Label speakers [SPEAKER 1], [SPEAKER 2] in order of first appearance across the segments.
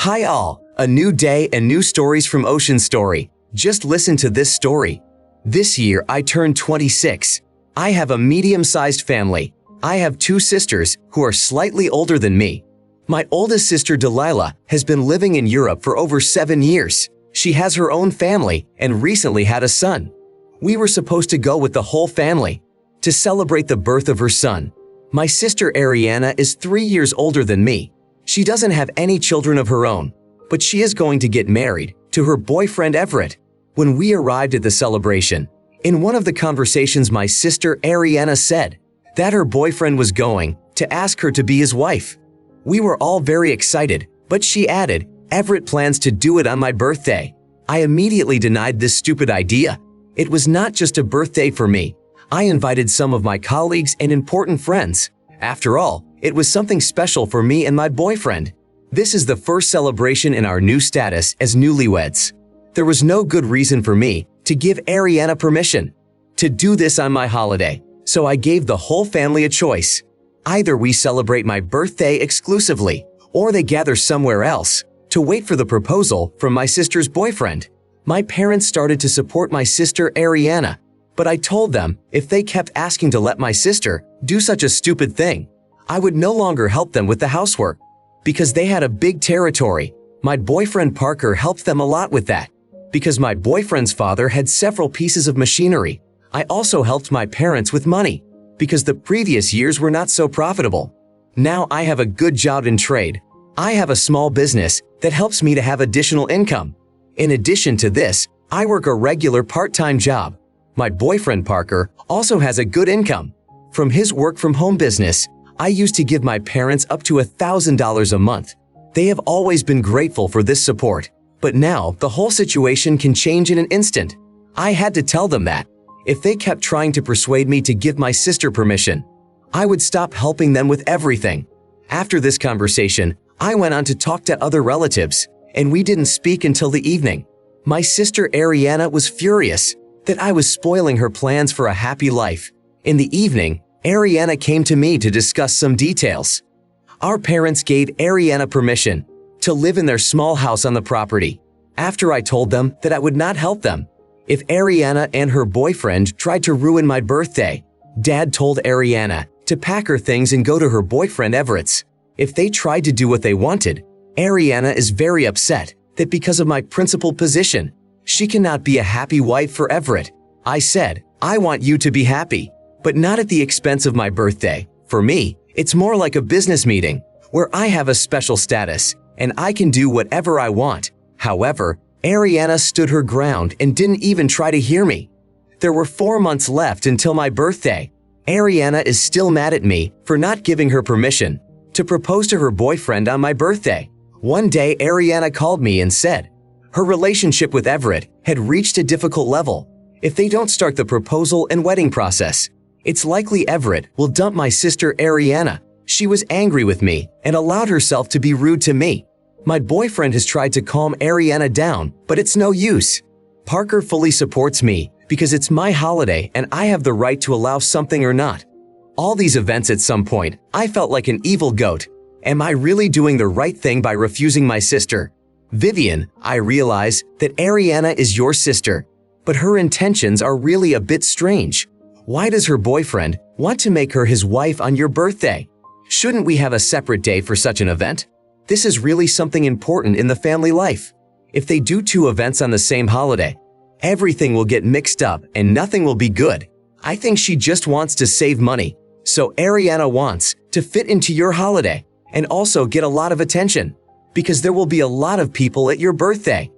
[SPEAKER 1] Hi all, a new day and new stories from Ocean Story. Just listen to this story. This year I turned 26. I have a medium-sized family. I have two sisters who are slightly older than me. My oldest sister Delilah has been living in Europe for over 7 years. She has her own family and recently had a son. We were supposed to go with the whole family to celebrate the birth of her son. My sister Ariana is 3 years older than me. She doesn't have any children of her own, but she is going to get married to her boyfriend Everett. When we arrived at the celebration, in one of the conversations my sister Ariana said that her boyfriend was going to ask her to be his wife. We were all very excited, but she added, Everett plans to do it on my birthday. I immediately denied this stupid idea. It was not just a birthday for me. I invited some of my colleagues and important friends. After all, it was something special for me and my boyfriend. This is the first celebration in our new status as newlyweds. There was no good reason for me to give Ariana permission to do this on my holiday, so I gave the whole family a choice. Either we celebrate my birthday exclusively, or they gather somewhere else to wait for the proposal from my sister's boyfriend. My parents started to support my sister Ariana, but I told them if they kept asking to let my sister do such a stupid thing, I would no longer help them with the housework. Because they had a big territory, my boyfriend Parker helped them a lot with that. Because my boyfriend's father had several pieces of machinery, I also helped my parents with money, because the previous years were not so profitable. Now I have a good job in trade. I have a small business that helps me to have additional income. In addition to this, I work a regular part-time job. My boyfriend Parker also has a good income. From his work-from-home business, I used to give my parents up to $1,000 a month. They have always been grateful for this support. But now, the whole situation can change in an instant. I had to tell them that. If they kept trying to persuade me to give my sister permission, I would stop helping them with everything. After this conversation, I went on to talk to other relatives, and we didn't speak until the evening. My sister Ariana was furious that I was spoiling her plans for a happy life. In the evening, Ariana came to me to discuss some details. Our parents gave Ariana permission to live in their small house on the property. After I told them that I would not help them if Ariana and her boyfriend tried to ruin my birthday, Dad told Ariana to pack her things and go to her boyfriend Everett's. If they tried to do what they wanted, Ariana is very upset that because of my principal position, she cannot be a happy wife for Everett. I said, I want you to be happy, but not at the expense of my birthday. For me, it's more like a business meeting where I have a special status and I can do whatever I want. However, Ariana stood her ground and didn't even try to hear me. There were 4 months left until my birthday. Ariana is still mad at me for not giving her permission to propose to her boyfriend on my birthday. One day, Ariana called me and said her relationship with Everett had reached a difficult level. If they don't start the proposal and wedding process, it's likely Everett will dump my sister Ariana. She was angry with me and allowed herself to be rude to me. My boyfriend has tried to calm Ariana down, but it's no use. Parker fully supports me because it's my holiday and I have the right to allow something or not. All these events at some point, I felt like an evil goat. Am I really doing the right thing by refusing my sister? Vivian, I realize that Ariana is your sister, but her intentions are really a bit strange. Why does her boyfriend want to make her his wife on your birthday? Shouldn't we have a separate day for such an event? This is really something important in the family life. If they do 2 events on the same holiday, everything will get mixed up and nothing will be good. I think she just wants to save money. So Ariana wants to fit into your holiday and also get a lot of attention because there will be a lot of people at your birthday.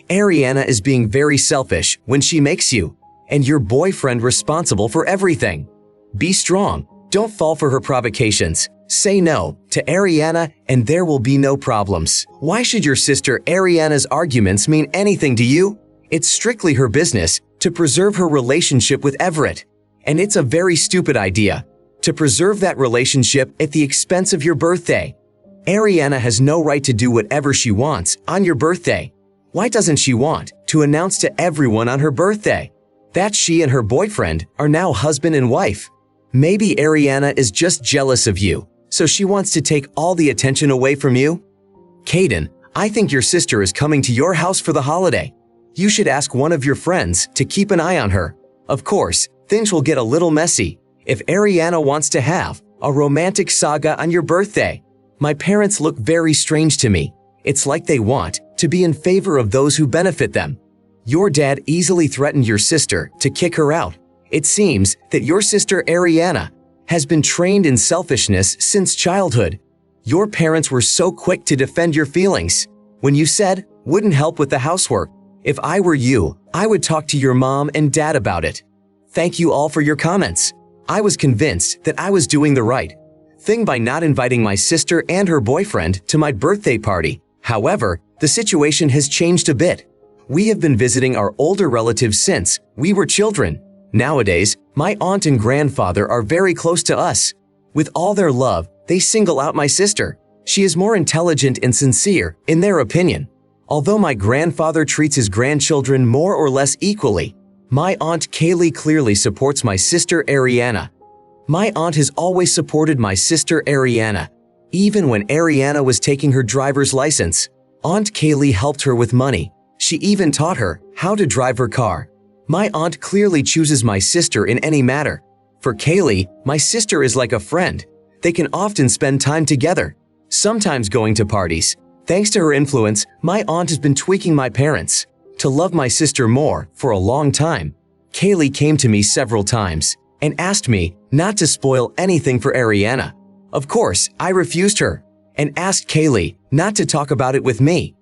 [SPEAKER 1] Ariana is being very selfish when she makes you and your boyfriend responsible for everything. Be strong. Don't fall for her provocations. Say no to Ariana and there will be no problems. Why should your sister Ariana's arguments mean anything to you? It's strictly her business to preserve her relationship with Everett. And it's a very stupid idea to preserve that relationship at the expense of your birthday. Ariana has no right to do whatever she wants on your birthday. Why doesn't she want to announce to everyone on her birthday that she and her boyfriend are now husband and wife? Maybe Ariana is just jealous of you, so she wants to take all the attention away from you? Caden, I think your sister is coming to your house for the holiday. You should ask one of your friends to keep an eye on her. Of course, things will get a little messy if Ariana wants to have a romantic saga on your birthday. My parents look very strange to me. It's like they want to be in favor of those who benefit them. Your dad easily threatened your sister to kick her out. It seems that your sister Ariana has been trained in selfishness since childhood. Your parents were so quick to defend your feelings when you said wouldn't help with the housework. If I were you, I would talk to your mom and dad about it. Thank you all for your comments. I was convinced that I was doing the right thing by not inviting my sister and her boyfriend to my birthday party. However, the situation has changed a bit. We have been visiting our older relatives since we were children. Nowadays, my aunt and grandfather are very close to us. With all their love, they single out my sister. She is more intelligent and sincere, in their opinion. Although my grandfather treats his grandchildren more or less equally, my aunt Kaylee clearly supports my sister Ariana. My aunt has always supported my sister Ariana. Even when Ariana was taking her driver's license, Aunt Kaylee helped her with money. She even taught her how to drive her car. My aunt clearly chooses my sister in any matter. For Kaylee, my sister is like a friend. They can often spend time together, sometimes going to parties. Thanks to her influence, my aunt has been tweaking my parents to love my sister more for a long time. Kaylee came to me several times and asked me not to spoil anything for Ariana. Of course, I refused her and asked Kaylee not to talk about it with me.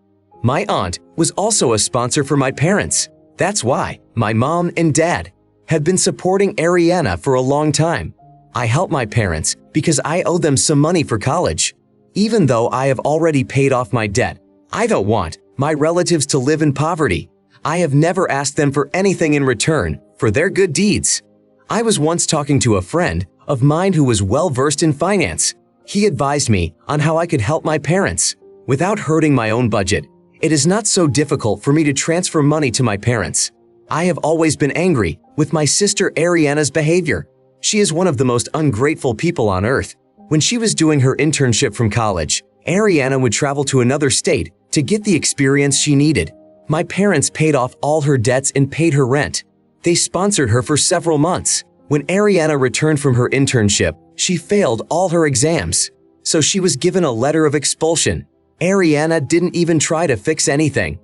[SPEAKER 1] My aunt was also a sponsor for my parents. That's why my mom and dad have been supporting Ariana for a long time. I help my parents because I owe them some money for college. Even though I have already paid off my debt, I don't want my relatives to live in poverty. I have never asked them for anything in return for their good deeds. I was once talking to a friend of mine who was well-versed in finance. He advised me on how I could help my parents without hurting my own budget. It is not so difficult for me to transfer money to my parents. I have always been angry with my sister Ariana's behavior. She is one of the most ungrateful people on earth. When she was doing her internship from college, Ariana would travel to another state to get the experience she needed. My parents paid off all her debts and paid her rent. They sponsored her for several months. When Ariana returned from her internship, she failed all her exams, so she was given a letter of expulsion. Ariana didn't even try to fix anything.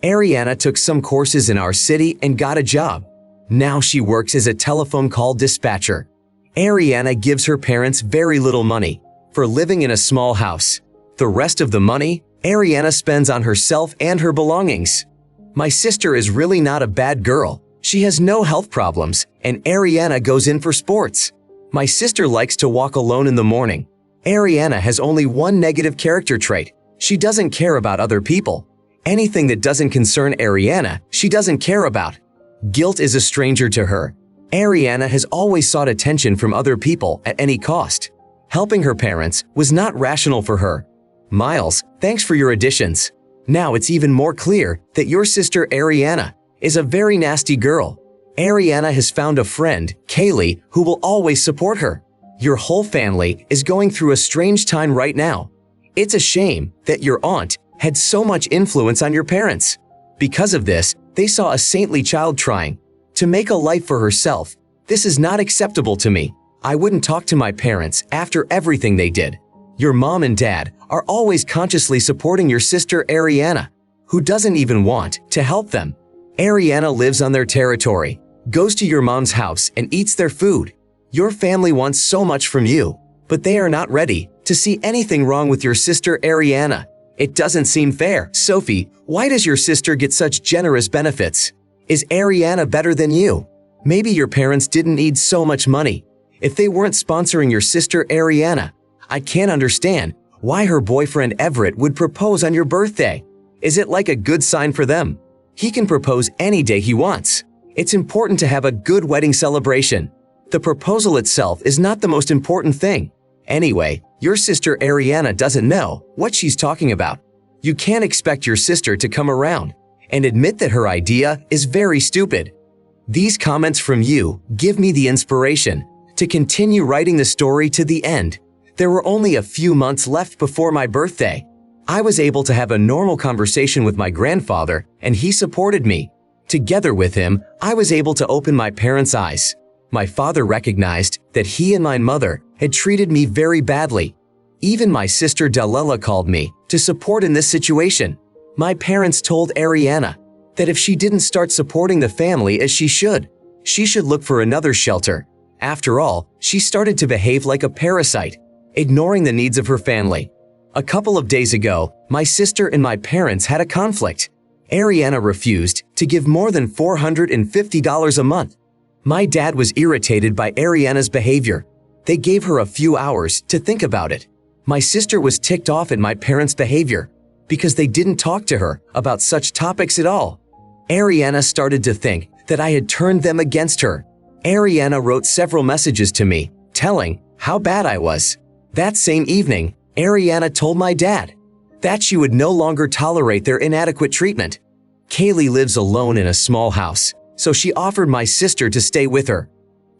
[SPEAKER 1] Ariana took some courses in our city and got a job. Now she works as a telephone call dispatcher. Ariana gives her parents very little money for living in a small house. The rest of the money, Ariana spends on herself and her belongings. My sister is really not a bad girl. She has no health problems, and Ariana goes in for sports. My sister likes to walk alone in the morning. Ariana has only one negative character trait. She doesn't care about other people. Anything that doesn't concern Ariana, she doesn't care about. Guilt is a stranger to her. Ariana has always sought attention from other people at any cost. Helping her parents was not rational for her. Miles, thanks for your additions. Now it's even more clear that your sister Ariana is a very nasty girl. Ariana has found a friend, Kaylee, who will always support her. Your whole family is going through a strange time right now. It's a shame that your aunt had so much influence on your parents. Because of this, they saw a saintly child trying to make a life for herself. This is not acceptable to me. I wouldn't talk to my parents after everything they did. Your mom and dad are always consciously supporting your sister Ariana, who doesn't even want to help them. Ariana lives on their territory, goes to your mom's house and eats their food. Your family wants so much from you, but they are not ready to see anything wrong with your sister Ariana. It doesn't seem fair. Sophie, why does your sister get such generous benefits? Is Ariana better than you? Maybe your parents didn't need so much money. If they weren't sponsoring your sister Ariana, I can't understand why her boyfriend Everett would propose on your birthday. Is it like a good sign for them? He can propose any day he wants. It's important to have a good wedding celebration. The proposal itself is not the most important thing. Anyway, your sister Ariana doesn't know what she's talking about. You can't expect your sister to come around and admit that her idea is very stupid. These comments from you give me the inspiration to continue writing the story to the end. There were only a few months left before my birthday. I was able to have a normal conversation with my grandfather, and he supported me. Together with him, I was able to open my parents' eyes. My father recognized that he and my mother had treated me very badly. Even my sister Delilah called me to support in this situation. My parents told Ariana that if she didn't start supporting the family as she should look for another shelter. After all, she started to behave like a parasite, ignoring the needs of her family. A couple of days ago, my sister and my parents had a conflict. Ariana refused to give more than $450 a month. My dad was irritated by Ariana's behavior. They gave her a few hours to think about it. My sister was ticked off at my parents' behavior because they didn't talk to her about such topics at all. Ariana started to think that I had turned them against her. Ariana wrote several messages to me, telling how bad I was. That same evening, Ariana told my dad that she would no longer tolerate their inadequate treatment. Kaylee lives alone in a small house, so she offered my sister to stay with her.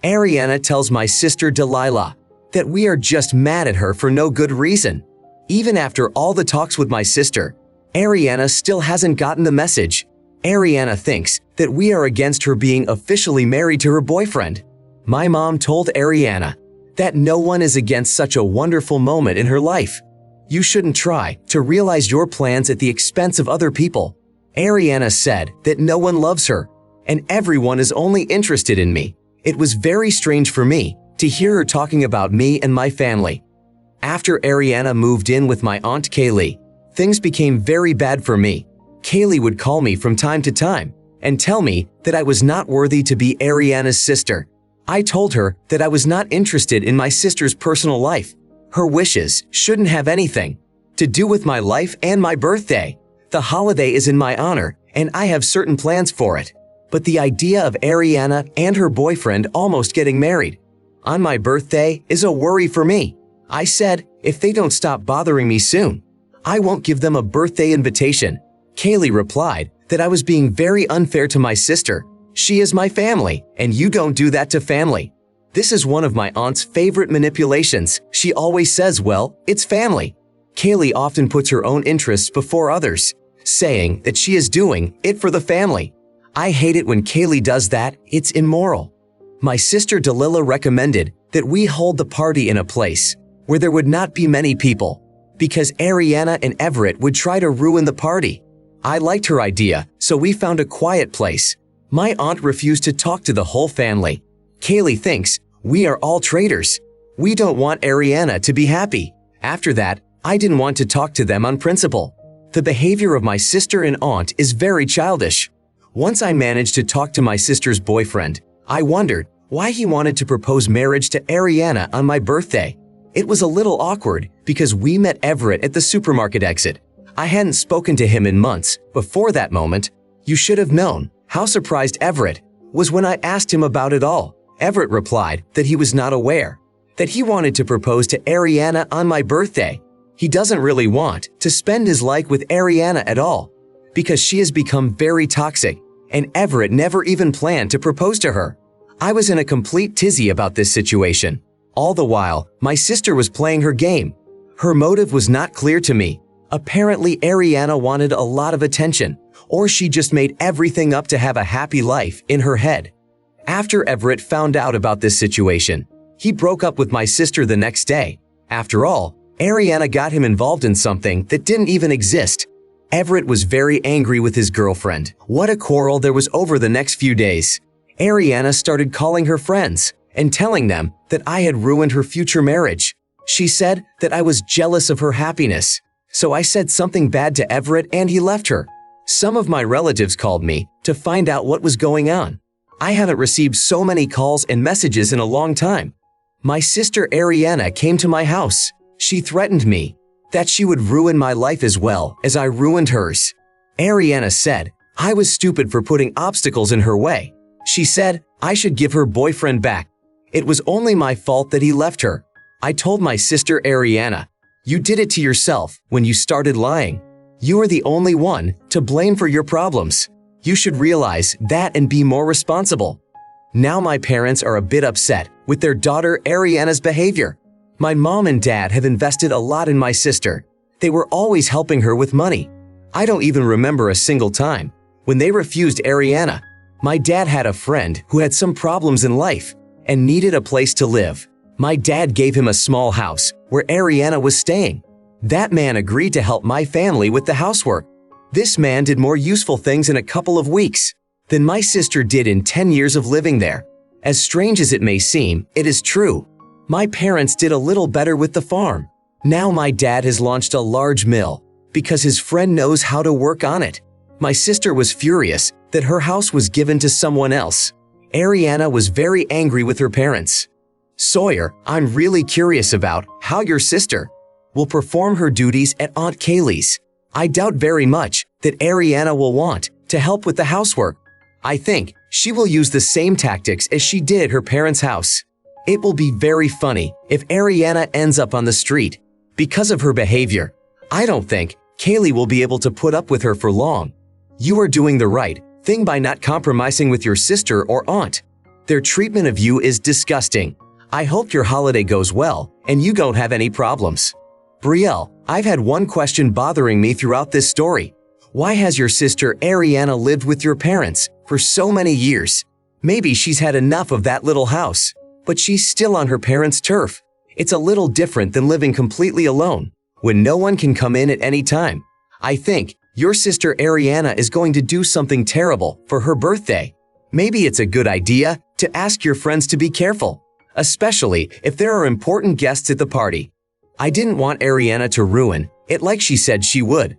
[SPEAKER 1] Ariana tells my sister Delilah that we are just mad at her for no good reason. Even after all the talks with my sister, Ariana still hasn't gotten the message. Ariana thinks that we are against her being officially married to her boyfriend. My mom told Ariana that no one is against such a wonderful moment in her life. You shouldn't try to realize your plans at the expense of other people. Ariana said that no one loves her, and everyone is only interested in me. It was very strange for me to hear her talking about me and my family. After Ariana moved in with my aunt Kaylee, things became very bad for me. Kaylee would call me from time to time and tell me that I was not worthy to be Ariana's sister. I told her that I was not interested in my sister's personal life. Her wishes shouldn't have anything to do with my life and my birthday. The holiday is in my honor, and I have certain plans for it. But the idea of Ariana and her boyfriend almost getting married on my birthday is a worry for me. I said, if they don't stop bothering me soon, I won't give them a birthday invitation. Kaylee replied that I was being very unfair to my sister. She is my family, and you don't do that to family. This is one of my aunt's favorite manipulations. She always says, well, it's family. Kaylee often puts her own interests before others, saying that she is doing it for the family. I hate it when Kaylee does that. It's immoral. My sister Delilah recommended that we hold the party in a place where there would not be many people, because Ariana and Everett would try to ruin the party. I liked her idea, so we found a quiet place. My aunt refused to talk to the whole family. Kaylee thinks we are all traitors. We don't want Ariana to be happy. After that, I didn't want to talk to them on principle. The behavior of my sister and aunt is very childish. Once I managed to talk to my sister's boyfriend, I wondered why he wanted to propose marriage to Ariana on my birthday. It was a little awkward because we met Everett at the supermarket exit. I hadn't spoken to him in months. Before that moment, you should have known how surprised Everett was when I asked him about it all. Everett replied that he was not aware that he wanted to propose to Ariana on my birthday. He doesn't really want to spend his life with Ariana at all because she has become very toxic, and Everett never even planned to propose to her. I was in a complete tizzy about this situation. All the while, my sister was playing her game. Her motive was not clear to me. Apparently, Ariana wanted a lot of attention, or she just made everything up to have a happy life in her head. After Everett found out about this situation, he broke up with my sister the next day. After all, Ariana got him involved in something that didn't even exist. Everett was very angry with his girlfriend. What a quarrel there was over the next few days. Ariana started calling her friends and telling them that I had ruined her future marriage. She said that I was jealous of her happiness. So I said something bad to Everett and he left her. Some of my relatives called me to find out what was going on. I haven't received so many calls and messages in a long time. My sister Ariana came to my house. She threatened me that she would ruin my life as well as I ruined hers. Ariana said I was stupid for putting obstacles in her way. She said I should give her boyfriend back. It was only my fault that he left her. I told my sister Ariana, you did it to yourself when you started lying. You are the only one to blame for your problems. You should realize that and be more responsible. Now my parents are a bit upset with their daughter Ariana's behavior. My mom and dad have invested a lot in my sister. They were always helping her with money. I don't even remember a single time when they refused Ariana. My dad had a friend who had some problems in life and needed a place to live. My dad gave him a small house where Ariana was staying. That man agreed to help my family with the housework. This man did more useful things in a couple of weeks than my sister did in 10 years of living there. As strange as it may seem, it is true. My parents did a little better with the farm. Now my dad has launched a large mill because his friend knows how to work on it. My sister was furious that her house was given to someone else. Ariana was very angry with her parents. Sawyer, I'm really curious about how your sister will perform her duties at Aunt Kaylee's. I doubt very much that Ariana will want to help with the housework. I think she will use the same tactics as she did at her parents' house. It will be very funny if Ariana ends up on the street because of her behavior. I don't think Kaylee will be able to put up with her for long. You are doing the right thing by not compromising with your sister or aunt. Their treatment of you is disgusting. I hope your holiday goes well and you don't have any problems. Brielle, I've had one question bothering me throughout this story. Why has your sister Ariana lived with your parents for so many years? Maybe she's had enough of that little house, but she's still on her parents' turf. It's a little different than living completely alone, when no one can come in at any time. I think your sister Ariana is going to do something terrible for her birthday. Maybe it's a good idea to ask your friends to be careful, especially if there are important guests at the party. I didn't want Ariana to ruin it like she said she would.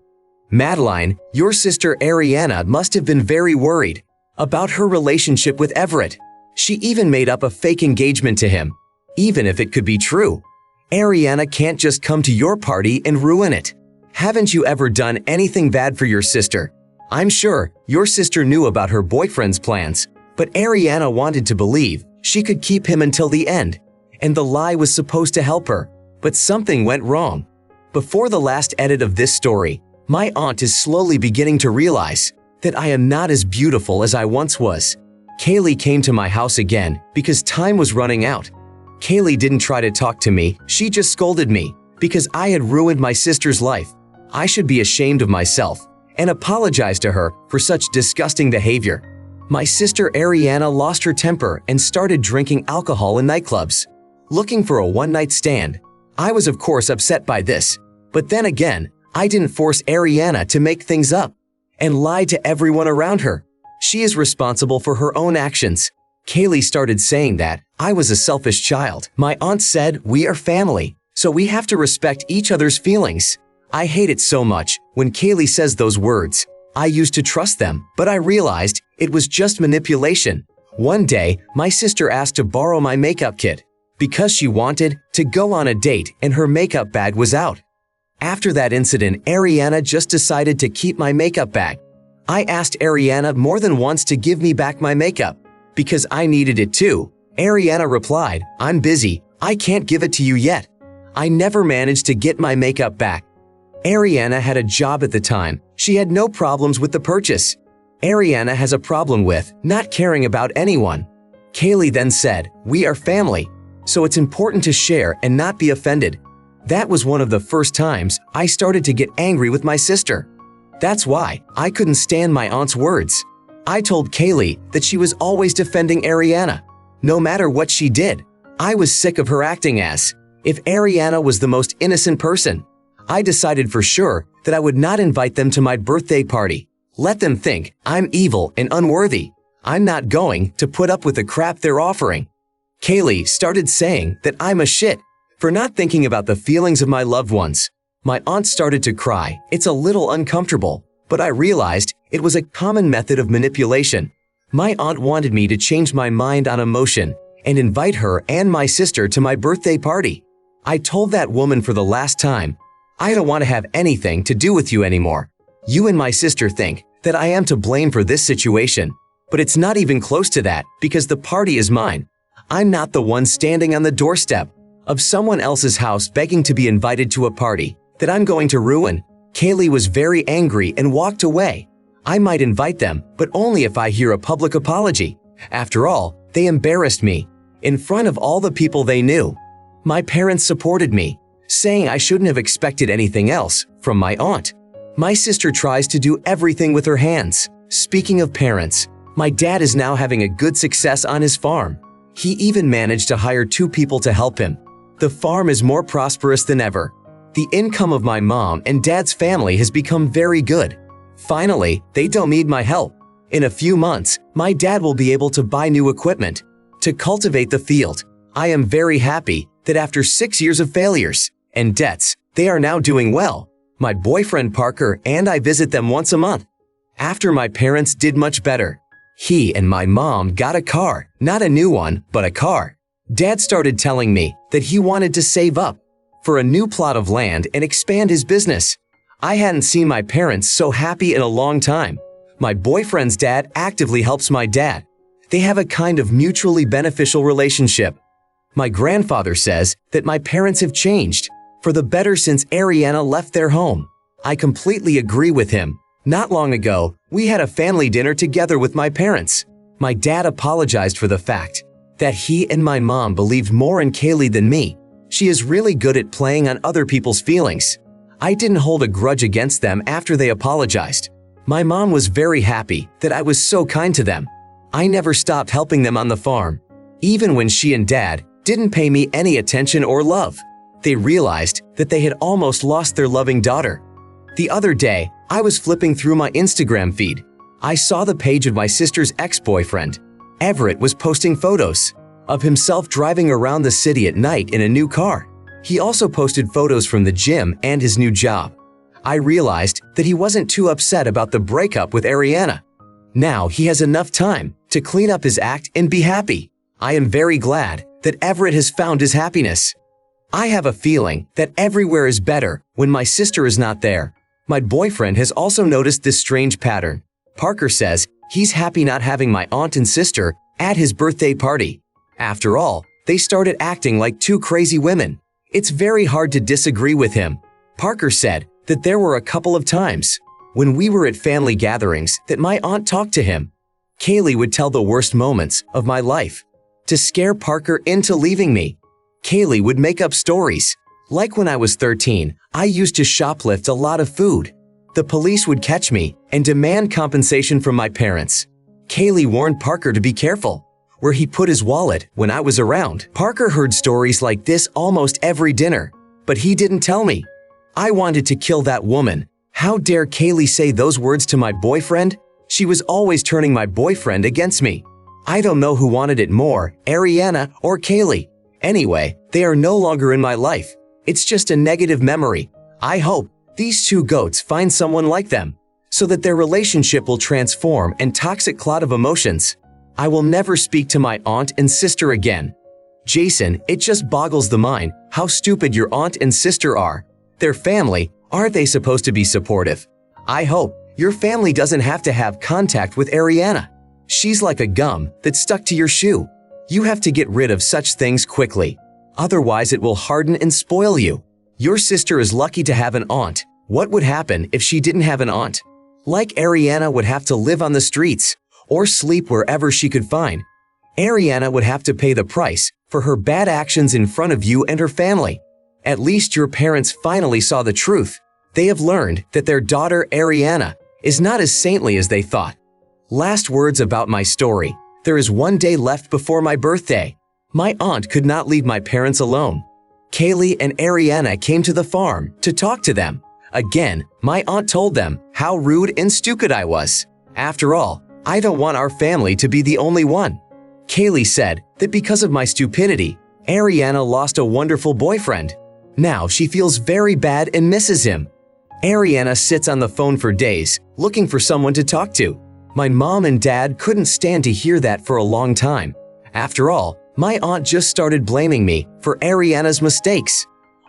[SPEAKER 1] Madeline, your sister Ariana must have been very worried about her relationship with Everett. She even made up a fake engagement to him, even if it could be true. Ariana can't just come to your party and ruin it. Haven't you ever done anything bad for your sister? I'm sure your sister knew about her boyfriend's plans, but Ariana wanted to believe she could keep him until the end, and the lie was supposed to help her. But something went wrong. Before the last edit of this story, my aunt is slowly beginning to realize that I am not as beautiful as I once was. Kaylee came to my house again because time was running out. Kaylee didn't try to talk to me, she just scolded me because I had ruined my sister's life. I should be ashamed of myself and apologize to her for such disgusting behavior. My sister Ariana lost her temper and started drinking alcohol in nightclubs, looking for a one-night stand. I was of course upset by this, but then again, I didn't force Ariana to make things up and lie to everyone around her. She is responsible for her own actions. Kaylee started saying that I was a selfish child. My aunt said we are family, so we have to respect each other's feelings. I hate it so much when Kaylee says those words. I used to trust them, but I realized it was just manipulation. One day, my sister asked to borrow my makeup kit because she wanted to go on a date and her makeup bag was out. After that incident, Ariana just decided to keep my makeup bag. I asked Ariana more than once to give me back my makeup because I needed it too. Ariana replied, "I'm busy, I can't give it to you yet." I never managed to get my makeup back. Ariana had a job at the time. She had no problems with the purchase. Ariana has a problem with not caring about anyone. Kaylee then said, "We are family, so it's important to share and not be offended." That was one of the first times I started to get angry with my sister. That's why I couldn't stand my aunt's words. I told Kaylee that she was always defending Ariana, no matter what she did. I was sick of her acting as if Ariana was the most innocent person. I decided for sure that I would not invite them to my birthday party. Let them think I'm evil and unworthy. I'm not going to put up with the crap they're offering. Kaylee started saying that I'm a shit for not thinking about the feelings of my loved ones. My aunt started to cry. It's a little uncomfortable, but I realized it was a common method of manipulation. My aunt wanted me to change my mind on emotion and invite her and my sister to my birthday party. I told that woman for the last time, I don't want to have anything to do with you anymore. You and my sister think that I am to blame for this situation, but it's not even close to that because the party is mine. I'm not the one standing on the doorstep of someone else's house begging to be invited to a party that I'm going to ruin. Kaylee was very angry and walked away. I might invite them, but only if I hear a public apology. After all, they embarrassed me in front of all the people they knew. My parents supported me, saying I shouldn't have expected anything else from my aunt. My sister tries to do everything with her hands. Speaking of parents, my dad is now having a good success on his farm. He even managed to hire 2 people to help him. The farm is more prosperous than ever. The income of my mom and dad's family has become very good. Finally, they don't need my help. In a few months, my dad will be able to buy new equipment to cultivate the field. I am very happy that after 6 years of failures and debts, they are now doing well. My boyfriend Parker and I visit them once a month. After my parents did much better, he and my mom got a car, not a new one, but a car. Dad started telling me that he wanted to save up for a new plot of land and expand his business. I hadn't seen my parents so happy in a long time. My boyfriend's dad actively helps my dad. They have a kind of mutually beneficial relationship. My grandfather says that my parents have changed for the better since Ariana left their home. I completely agree with him. Not long ago, we had a family dinner together with my parents. My dad apologized for the fact that he and my mom believed more in Kaylee than me. She is really good at playing on other people's feelings. I didn't hold a grudge against them after they apologized. My mom was very happy that I was so kind to them. I never stopped helping them on the farm, even when she and dad didn't pay me any attention or love. They realized that they had almost lost their loving daughter. The other day, I was flipping through my Instagram feed. I saw the page of my sister's ex-boyfriend. Everett was posting photos of himself driving around the city at night in a new car. He also posted photos from the gym and his new job. I realized that he wasn't too upset about the breakup with Ariana. Now he has enough time to clean up his act and be happy. I am very glad that Everett has found his happiness. I have a feeling that everywhere is better when my sister is not there. My boyfriend has also noticed this strange pattern. Parker says he's happy not having my aunt and sister at his birthday party. After all, they started acting like 2 crazy women. It's very hard to disagree with him. Parker said that there were a couple of times when we were at family gatherings that my aunt talked to him. Kaylee would tell the worst moments of my life to scare Parker into leaving me. Kaylee would make up stories. Like when I was 13, I used to shoplift a lot of food. The police would catch me and demand compensation from my parents. Kaylee warned Parker to be careful where he put his wallet when I was around. Parker heard stories like this almost every dinner, but he didn't tell me. I wanted to kill that woman. How dare Kaylee say those words to my boyfriend? She was always turning my boyfriend against me. I don't know who wanted it more, Ariana or Kaylee. Anyway, they are no longer in my life. It's just a negative memory. I hope these 2 goats find someone like them so that their relationship will transform and toxic cloud of emotions. I will never speak to my aunt and sister again. Jason, it just boggles the mind how stupid your aunt and sister are. Their family, aren't they supposed to be supportive? I hope your family doesn't have to have contact with Ariana. She's like a gum that's stuck to your shoe. You have to get rid of such things quickly. Otherwise, it will harden and spoil you. Your sister is lucky to have an aunt. What would happen if she didn't have an aunt? Like Ariana would have to live on the streets or sleep wherever she could find. Ariana would have to pay the price for her bad actions in front of you and her family. At least your parents finally saw the truth. They have learned that their daughter Ariana is not as saintly as they thought. Last words about my story. There is 1 day left before my birthday. My aunt could not leave my parents alone. Kaylee and Ariana came to the farm to talk to them. Again, my aunt told them how rude and stupid I was. After all, I don't want our family to be the only one. Kaylee said that because of my stupidity, Ariana lost a wonderful boyfriend. Now she feels very bad and misses him. Ariana sits on the phone for days, looking for someone to talk to. My mom and dad couldn't stand to hear that for a long time. After all, my aunt just started blaming me for Ariana's mistakes.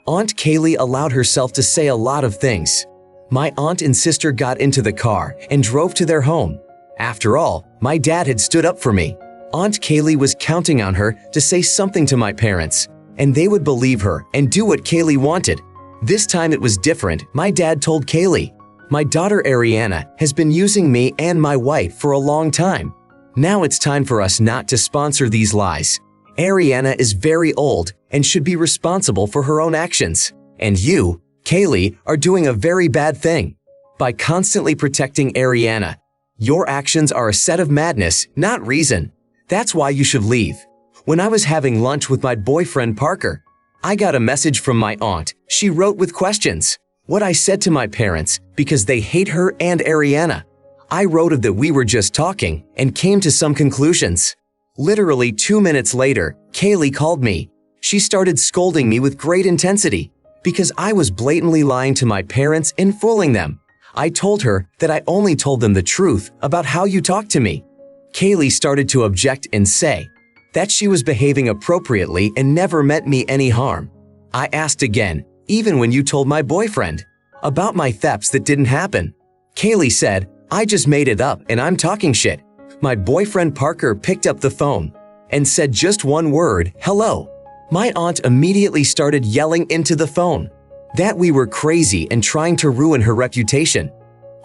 [SPEAKER 1] Aunt Kaylee allowed herself to say a lot of things. My aunt and sister got into the car and drove to their home. After all, my dad had stood up for me. Aunt Kaylee was counting on her to say something to my parents, and they would believe her and do what Kaylee wanted. This time it was different. My dad told Kaylee, "My daughter Ariana has been using me and my wife for a long time. Now it's time for us not to sponsor these lies. Ariana is very old and should be responsible for her own actions." And you, Kaylee, are doing a very bad thing. By constantly protecting Ariana, your actions are a set of madness, not reason. That's why you should leave. When I was having lunch with my boyfriend Parker, I got a message from my aunt. She wrote with questions. What I said to my parents, because they hate her and Ariana. I wrote that we were just talking and came to some conclusions. Literally 2 minutes later, Kaylee called me. She started scolding me with great intensity because I was blatantly lying to my parents and fooling them. I told her that I only told them the truth about how you talked to me. Kaylee started to object and say that she was behaving appropriately and never meant me any harm. I asked again, even when you told my boyfriend about my thefts that didn't happen. Kaylee said, I just made it up and I'm talking shit. My boyfriend Parker picked up the phone and said just one word, hello. My aunt immediately started yelling into the phone that we were crazy and trying to ruin her reputation.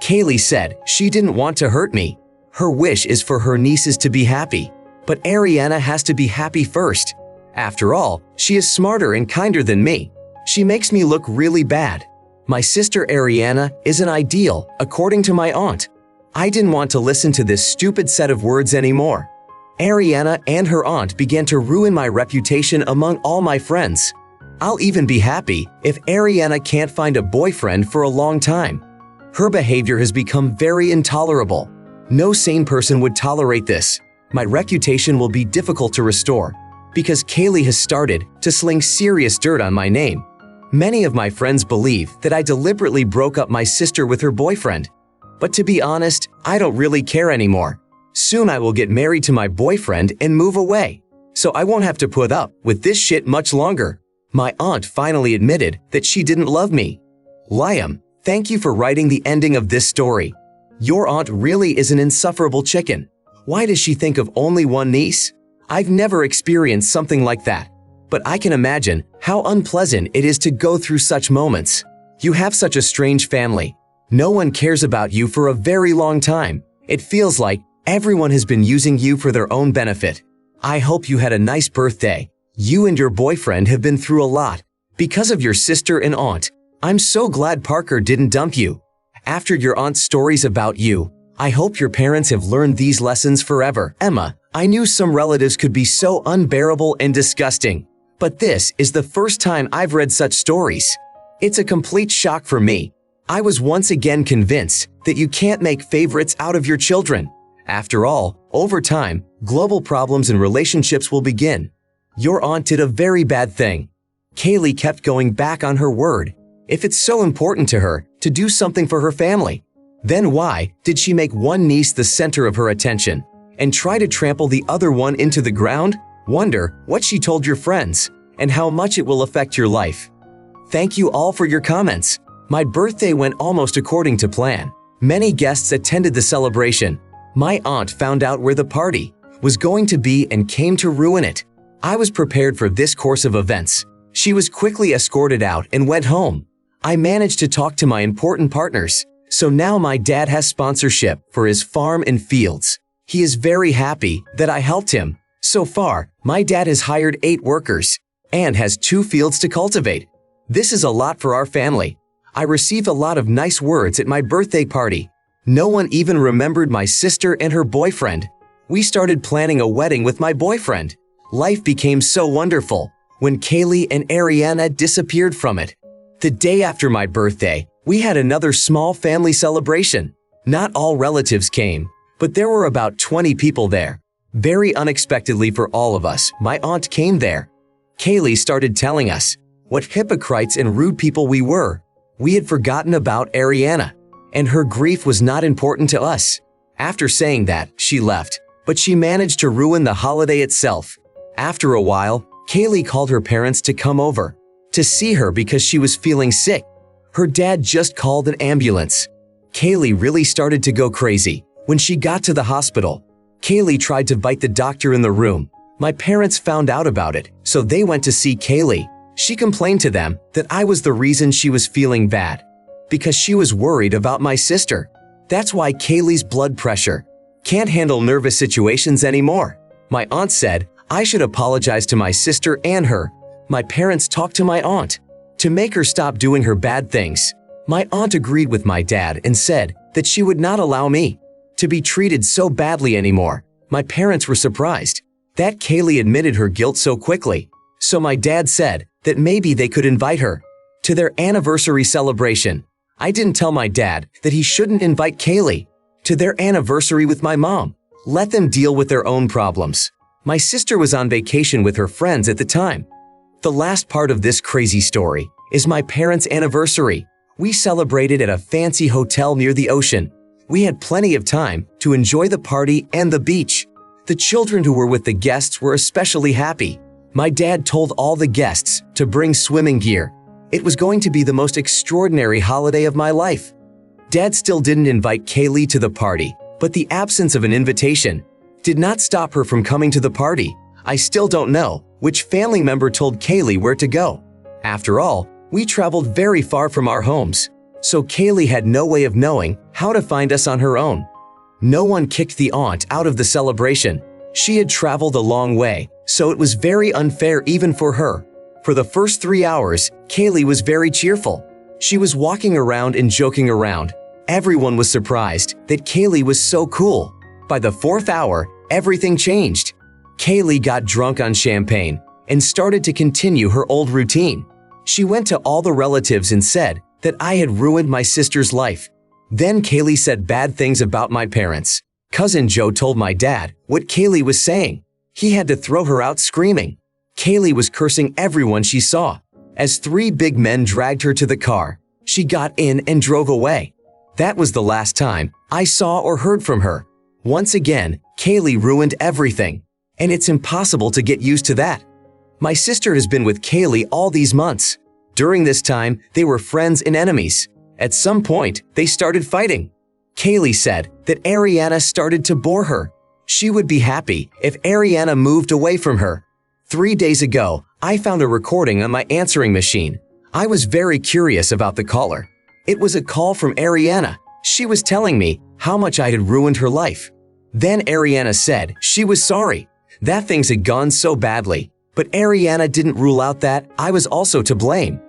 [SPEAKER 1] Kaylee said she didn't want to hurt me. Her wish is for her nieces to be happy, but Ariana has to be happy first. After all, she is smarter and kinder than me. She makes me look really bad. My sister Ariana is an ideal, according to my aunt. I didn't want to listen to this stupid set of words anymore. Ariana and her aunt began to ruin my reputation among all my friends. I'll even be happy if Ariana can't find a boyfriend for a long time. Her behavior has become very intolerable. No sane person would tolerate this. My reputation will be difficult to restore because Kaylee has started to sling serious dirt on my name. Many of my friends believe that I deliberately broke up my sister with her boyfriend. But to be honest, I don't really care anymore. Soon I will get married to my boyfriend and move away, so I won't have to put up with this shit much longer. My aunt finally admitted that she didn't love me. Liam, thank you for writing the ending of this story. Your aunt really is an insufferable chicken. Why does she think of only one niece? I've never experienced something like that, but I can imagine how unpleasant it is to go through such moments. You have such a strange family. No one cares about you for a very long time. It feels like everyone has been using you for their own benefit. I hope you had a nice birthday. You and your boyfriend have been through a lot because of your sister and aunt. I'm so glad Parker didn't dump you. After your aunt's stories about you, I hope your parents have learned these lessons forever. Emma, I knew some relatives could be so unbearable and disgusting, but this is the first time I've read such stories. It's a complete shock for me. I was once again convinced that you can't make favorites out of your children. After all, over time, global problems and relationships will begin. Your aunt did a very bad thing. Kaylee kept going back on her word. If it's so important to her to do something for her family, then why did she make one niece the center of her attention and try to trample the other one into the ground? Wonder what she told your friends and how much it will affect your life. Thank you all for your comments. My birthday went almost according to plan. Many guests attended the celebration. My aunt found out where the party was going to be and came to ruin it. I was prepared for this course of events. She was quickly escorted out and went home. I managed to talk to my important partners, so now my dad has sponsorship for his farm and fields. He is very happy that I helped him. So far, my dad has hired 8 workers and has 2 fields to cultivate. This is a lot for our family. I received a lot of nice words at my birthday party. No one even remembered my sister and her boyfriend. We started planning a wedding with my boyfriend. Life became so wonderful when Kaylee and Ariana disappeared from it. The day after my birthday, we had another small family celebration. Not all relatives came, but there were about 20 people there. Very unexpectedly for all of us, my aunt came there. Kaylee started telling us what hypocrites and rude people we were. We had forgotten about Ariana, and her grief was not important to us. After saying that, she left, but she managed to ruin the holiday itself. After a while, Kaylee called her parents to come over to see her because she was feeling sick. Her dad just called an ambulance. Kaylee really started to go crazy. When she got to the hospital, Kaylee tried to bite the doctor in the room. My parents found out about it, so they went to see Kaylee. She complained to them that I was the reason she was feeling bad, because she was worried about my sister. That's why Kaylee's blood pressure can't handle nervous situations anymore. My aunt said I should apologize to my sister and her. My parents talked to my aunt. to make her stop doing her bad things. My aunt agreed with my dad and said that she would not allow me to be treated so badly anymore. My parents were surprised that Kaylee admitted her guilt so quickly. So my dad said that maybe they could invite her to their anniversary celebration. I didn't tell my dad that he shouldn't invite Kaylee to their anniversary with my mom. Let them deal with their own problems. My sister was on vacation with her friends at the time. The last part of this crazy story is my parents' anniversary. We celebrated at a fancy hotel near the ocean. We had plenty of time to enjoy the party and the beach. The children who were with the guests were especially happy. My dad told all the guests to bring swimming gear. It was going to be the most extraordinary holiday of my life. Dad still didn't invite Kaylee to the party, but the absence of an invitation did not stop her from coming to the party. I still don't know which family member told Kaylee where to go. After all, we traveled very far from our homes, so Kaylee had no way of knowing how to find us on her own. No one kicked the aunt out of the celebration. She had traveled a long way, so it was very unfair even for her. For the first 3 hours, Kaylee was very cheerful. She was walking around and joking around. Everyone was surprised that Kaylee was so cool. By the 4th hour, everything changed. Kaylee got drunk on champagne and started to continue her old routine. She went to all the relatives and said that I had ruined my sister's life. Then Kaylee said bad things about my parents. Cousin Joe told my dad what Kaylee was saying. He had to throw her out screaming. Kaylee was cursing everyone she saw. As 3 big men dragged her to the car, she got in and drove away. That was the last time I saw or heard from her. Once again, Kaylee ruined everything, and it's impossible to get used to that. My sister has been with Kaylee all these months. During this time, they were friends and enemies. At some point, they started fighting. Kaylee said that Ariana started to bore her. She would be happy if Ariana moved away from her. 3 days ago, I found a recording on my answering machine. I was very curious about the caller. It was a call from Ariana. She was telling me how much I had ruined her life. Then Ariana said she was sorry, that things had gone so badly. But Ariana didn't rule out that I was also to blame.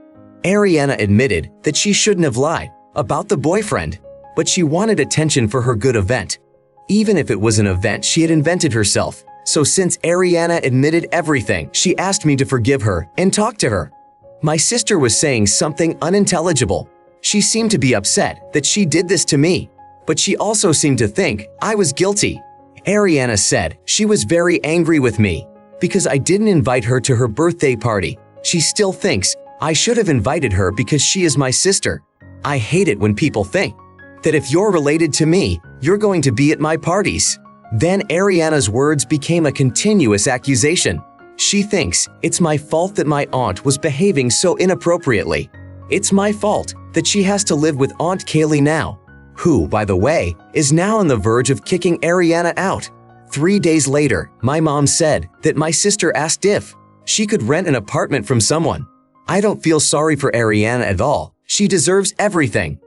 [SPEAKER 1] Ariana admitted that she shouldn't have lied about the boyfriend, but she wanted attention for her good event. Even if it was an event she had invented herself. So since Ariana admitted everything, she asked me to forgive her and talk to her. My sister was saying something unintelligible. She seemed to be upset that she did this to me, but she also seemed to think I was guilty. Ariana said she was very angry with me because I didn't invite her to her birthday party. She still thinks I should have invited her because she is my sister. I hate it when people think that if you're related to me, you're going to be at my parties. Then Ariana's words became a continuous accusation. She thinks it's my fault that my aunt was behaving so inappropriately. It's my fault that she has to live with Aunt Kaylee now, who, by the way, is now on the verge of kicking Ariana out. 3 days later, my mom said that my sister asked if she could rent an apartment from someone. I don't feel sorry for Ariana at all. She deserves everything.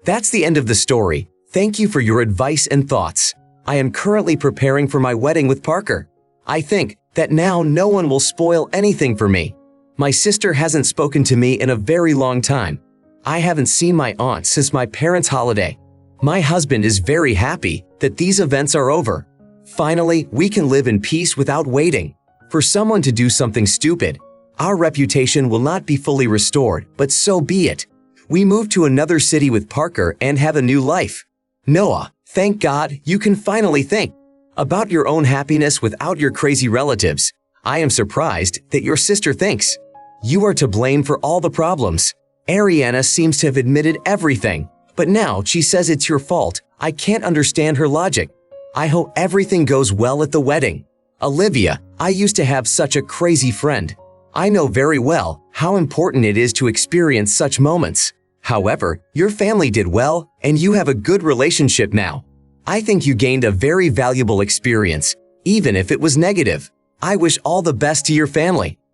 [SPEAKER 1] That's the end of the story. Thank you for your advice and thoughts. I am currently preparing for my wedding with Parker. I think that now no one will spoil anything for me. My sister hasn't spoken to me in a very long time. I haven't seen my aunt since my parents' holiday. My husband is very happy that these events are over. Finally, we can live in peace without waiting for someone to do something stupid. Our reputation will not be fully restored, but so be it. We move to another city with Parker and have a new life. Noah, thank God you can finally think about your own happiness without your crazy relatives. I am surprised that your sister thinks you are to blame for all the problems. Ariana seems to have admitted everything, but now she says it's your fault. I can't understand her logic. I hope everything goes well at the wedding. Olivia, I used to have such a crazy friend. I know very well how important it is to experience such moments. However, your family did well, and you have a good relationship now. I think you gained a very valuable experience, even if it was negative. I wish all the best to your family.